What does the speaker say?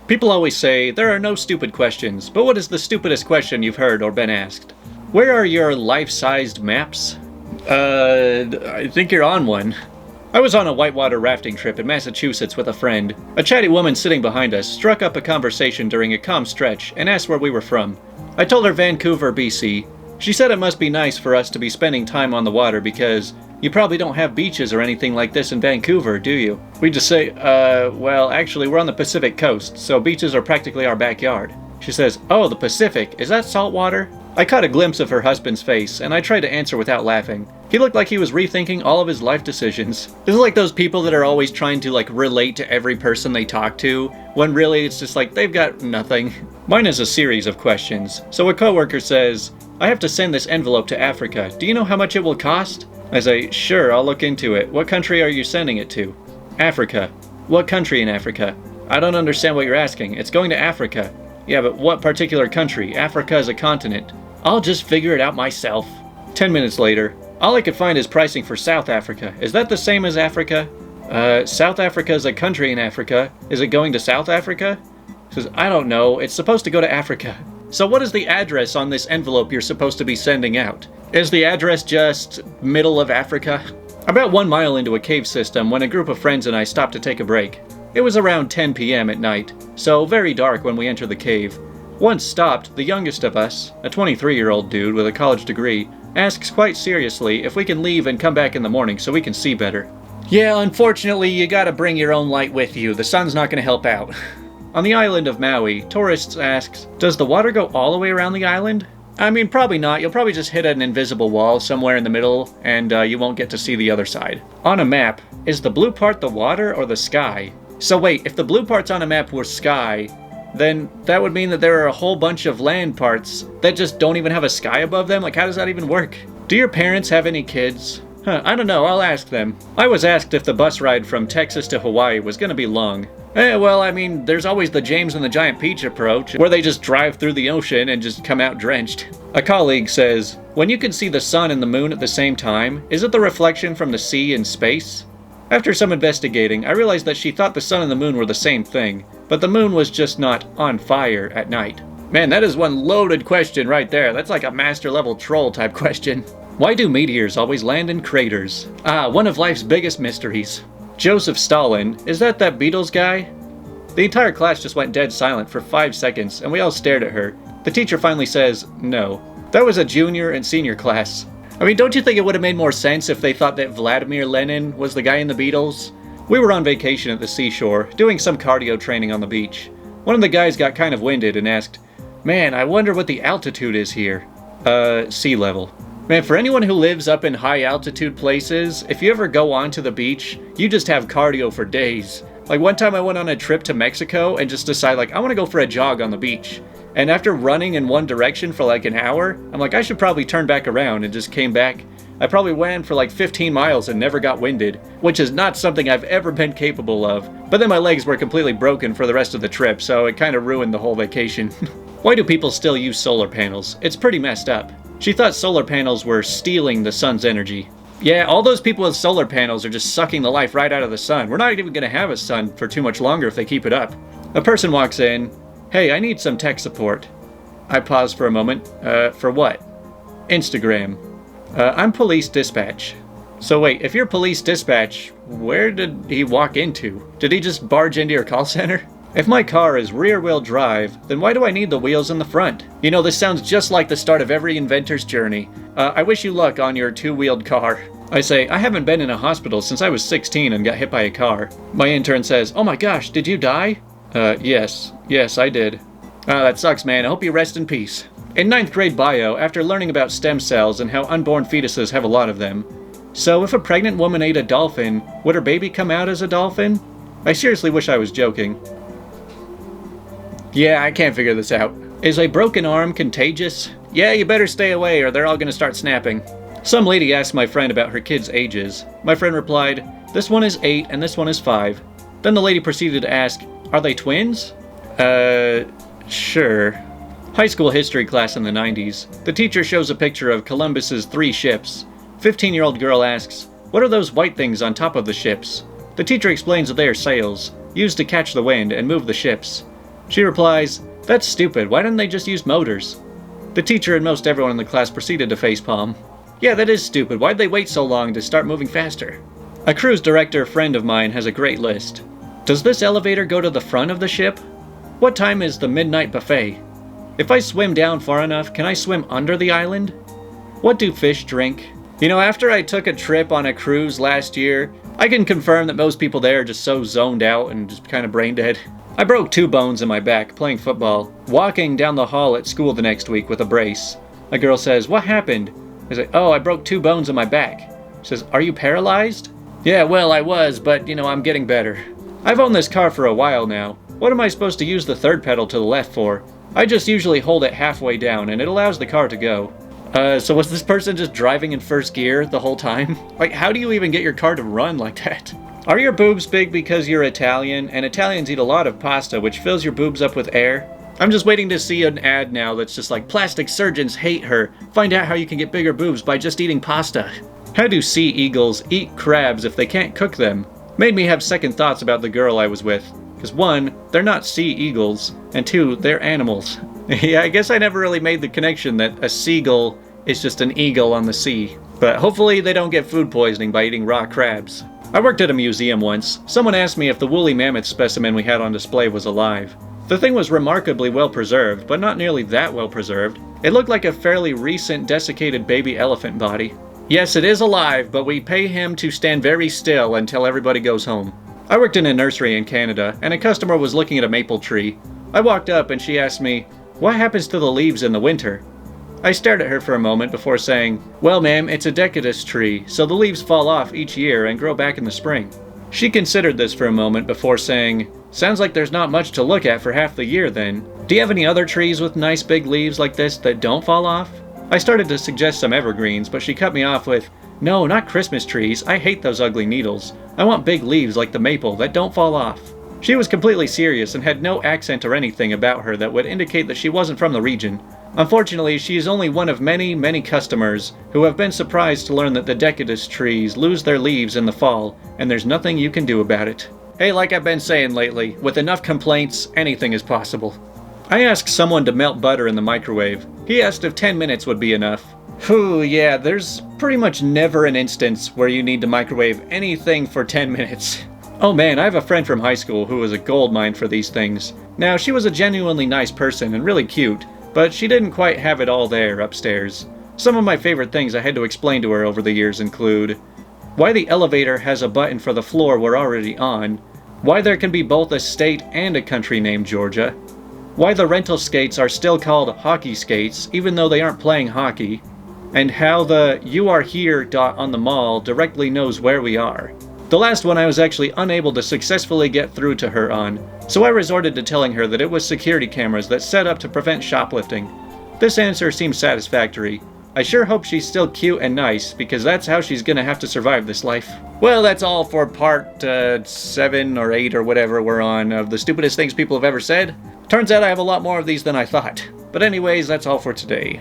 People always say, there are no stupid questions, but what is the stupidest question you've heard or been asked? Where are your life-sized maps? I think you're on one. I was on a whitewater rafting trip in Massachusetts with a friend. A chatty woman sitting behind us struck up a conversation during a calm stretch and asked where we were from. I told her Vancouver, BC. She said it must be nice for us to be spending time on the water because you probably don't have beaches or anything like this in Vancouver, do you? We just say, well, actually we're on the Pacific coast, so beaches are practically our backyard. She says, oh, the Pacific, is that saltwater? I caught a glimpse of her husband's face, and I tried to answer without laughing. He looked like he was rethinking all of his life decisions. This is like those people that are always trying to relate to every person they talk to, when really it's just like they've got nothing. Mine is a series of questions. So a coworker says, I have to send this envelope to Africa. Do you know how much it will cost? I say, sure, I'll look into it. What country are you sending it to? Africa. What country in Africa? I don't understand what you're asking. It's going to Africa. Yeah, but what particular country? Africa is a continent. I'll just figure it out myself. 10 minutes later, all I could find is pricing for South Africa. Is that the same as Africa? South Africa is a country in Africa. Is it going to South Africa? He says, I don't know. It's supposed to go to Africa. So what is the address on this envelope you're supposed to be sending out? Is the address just middle of Africa? About 1 mile into a cave system when a group of friends and I stopped to take a break. It was around 10 p.m. at night, so very dark when we entered the cave. Once stopped, the youngest of us, a 23-year-old dude with a college degree, asks quite seriously if we can leave and come back in the morning so we can see better. Yeah, unfortunately, you gotta bring your own light with you. The sun's not gonna help out. On the island of Maui, tourists ask, does the water go all the way around the island? I mean, probably not. You'll probably just hit an invisible wall somewhere in the middle, and you won't get to see the other side. On a map, is the blue part the water or the sky? So wait, if the blue parts on a map were sky, then that would mean that there are a whole bunch of land parts that just don't even have a sky above them? Like, how does that even work? Do your parents have any kids? I don't know, I'll ask them. I was asked if the bus ride from Texas to Hawaii was gonna be long. Well, I mean, there's always the James and the Giant Peach approach, where they just drive through the ocean and just come out drenched. A colleague says, when you can see the sun and the moon at the same time, is it the reflection from the sea in space? After some investigating, I realized that she thought the sun and the moon were the same thing, but the moon was just not on fire at night. Man, that is one loaded question right there. That's like a master level troll type question. Why do meteors always land in craters? One of life's biggest mysteries. Joseph Stalin, is that Beatles guy? The entire class just went dead silent for 5 seconds, and we all stared at her. The teacher finally says, no. That was a junior and senior class. I mean, don't you think it would have made more sense if they thought that Vladimir Lenin was the guy in the Beatles? We were on vacation at the seashore, doing some cardio training on the beach. One of the guys got kind of winded and asked, man, I wonder what the altitude is here. Sea level. Man, for anyone who lives up in high altitude places, if you ever go onto the beach, you just have cardio for days. Like one time I went on a trip to Mexico and just decided I want to go for a jog on the beach. And after running in one direction for an hour, I'm like, I should probably turn back around, and just came back. I probably went for 15 miles and never got winded, which is not something I've ever been capable of. But then my legs were completely broken for the rest of the trip, so it kind of ruined the whole vacation. Why do people still use solar panels? It's pretty messed up. She thought solar panels were stealing the sun's energy. Yeah, all those people with solar panels are just sucking the life right out of the sun. We're not even going to have a sun for too much longer if they keep it up. A person walks in. Hey, I need some tech support. I pause for a moment. For what? Instagram. I'm police dispatch. So wait, if you're police dispatch, where did he walk into? Did he just barge into your call center? If my car is rear-wheel drive, then why do I need the wheels in the front? You know, this sounds just like the start of every inventor's journey. I wish you luck on your two-wheeled car. I say, I haven't been in a hospital since I was 16 and got hit by a car. My intern says, oh my gosh, did you die? Yes, I did. That sucks, man. I hope you rest in peace. In 9th grade bio, after learning about stem cells and how unborn fetuses have a lot of them. So if a pregnant woman ate a dolphin, would her baby come out as a dolphin? I seriously wish I was joking. Yeah, I can't figure this out. Is a broken arm contagious? Yeah, you better stay away or they're all gonna start snapping. Some lady asked my friend about her kids' ages. My friend replied, this one is 8 and this one is 5. Then the lady proceeded to ask, are they twins? Sure. High school history class in the 90s. The teacher shows a picture of Columbus's 3 ships. 15-year-old girl asks, what are those white things on top of the ships? The teacher explains that they are sails, used to catch the wind and move the ships. She replies, "That's stupid, why didn't they just use motors?" The teacher and most everyone in the class proceeded to facepalm. Yeah, that is stupid, why'd they wait so long to start moving faster? A cruise director friend of mine has a great list. Does this elevator go to the front of the ship? What time is the midnight buffet? If I swim down far enough, can I swim under the island? What do fish drink? You know, after I took a trip on a cruise last year, I can confirm that most people there are just so zoned out and just kind of brain dead. I broke 2 bones in my back playing football, walking down the hall at school the next week with a brace. A girl says, "What happened?" I say, "Oh, I broke 2 bones in my back." She says, "Are you paralyzed?" "Yeah, well, I was, but, I'm getting better." I've owned this car for a while now. What am I supposed to use the third pedal to the left for? I just usually hold it halfway down, and it allows the car to go. So was this person just driving in first gear the whole time? Like, how do you even get your car to run like that? Are your boobs big because you're Italian, and Italians eat a lot of pasta, which fills your boobs up with air? I'm just waiting to see an ad now that's just like, plastic surgeons hate her. Find out how you can get bigger boobs by just eating pasta. How do sea eagles eat crabs if they can't cook them? Made me have second thoughts about the girl I was with. Because 1, they're not sea eagles, and 2, they're animals. Yeah, I guess I never really made the connection that a seagull is just an eagle on the sea. But hopefully they don't get food poisoning by eating raw crabs. I worked at a museum once. Someone asked me if the woolly mammoth specimen we had on display was alive. The thing was remarkably well preserved, but not nearly that well preserved. It looked like a fairly recent desiccated baby elephant body. Yes, it is alive, but we pay him to stand very still until everybody goes home. I worked in a nursery in Canada, and a customer was looking at a maple tree. I walked up and she asked me, "What happens to the leaves in the winter?" I stared at her for a moment before saying, "Well, ma'am, it's a decadus tree, so the leaves fall off each year and grow back in the spring." She considered this for a moment before saying, "Sounds like there's not much to look at for half the year then. Do you have any other trees with nice big leaves like this that don't fall off?" I started to suggest some evergreens, but she cut me off with, "No, not Christmas trees. I hate those ugly needles. I want big leaves like the maple that don't fall off." She was completely serious and had no accent or anything about her that would indicate that she wasn't from the region. Unfortunately, she is only one of many, many customers who have been surprised to learn that the decadus trees lose their leaves in the fall, and there's nothing you can do about it. Hey, like I've been saying lately, with enough complaints, anything is possible. I asked someone to melt butter in the microwave. He asked if 10 minutes would be enough. Whew, yeah, there's pretty much never an instance where you need to microwave anything for 10 minutes. Oh man, I have a friend from high school who was a goldmine for these things. Now, she was a genuinely nice person and really cute, but she didn't quite have it all there upstairs. Some of my favorite things I had to explain to her over the years include why the elevator has a button for the floor we're already on, why there can be both a state and a country named Georgia, why the rental skates are still called hockey skates even though they aren't playing hockey, and how the "you are here" dot on the mall directly knows where we are. The last one I was actually unable to successfully get through to her on, so I resorted to telling her that it was security cameras that set up to prevent shoplifting. This answer seems satisfactory. I sure hope she's still cute and nice, because that's how she's gonna have to survive this life. Well, that's all for part 7 or 8 or whatever we're on of the stupidest things people have ever said. Turns out I have a lot more of these than I thought. But anyways, that's all for today.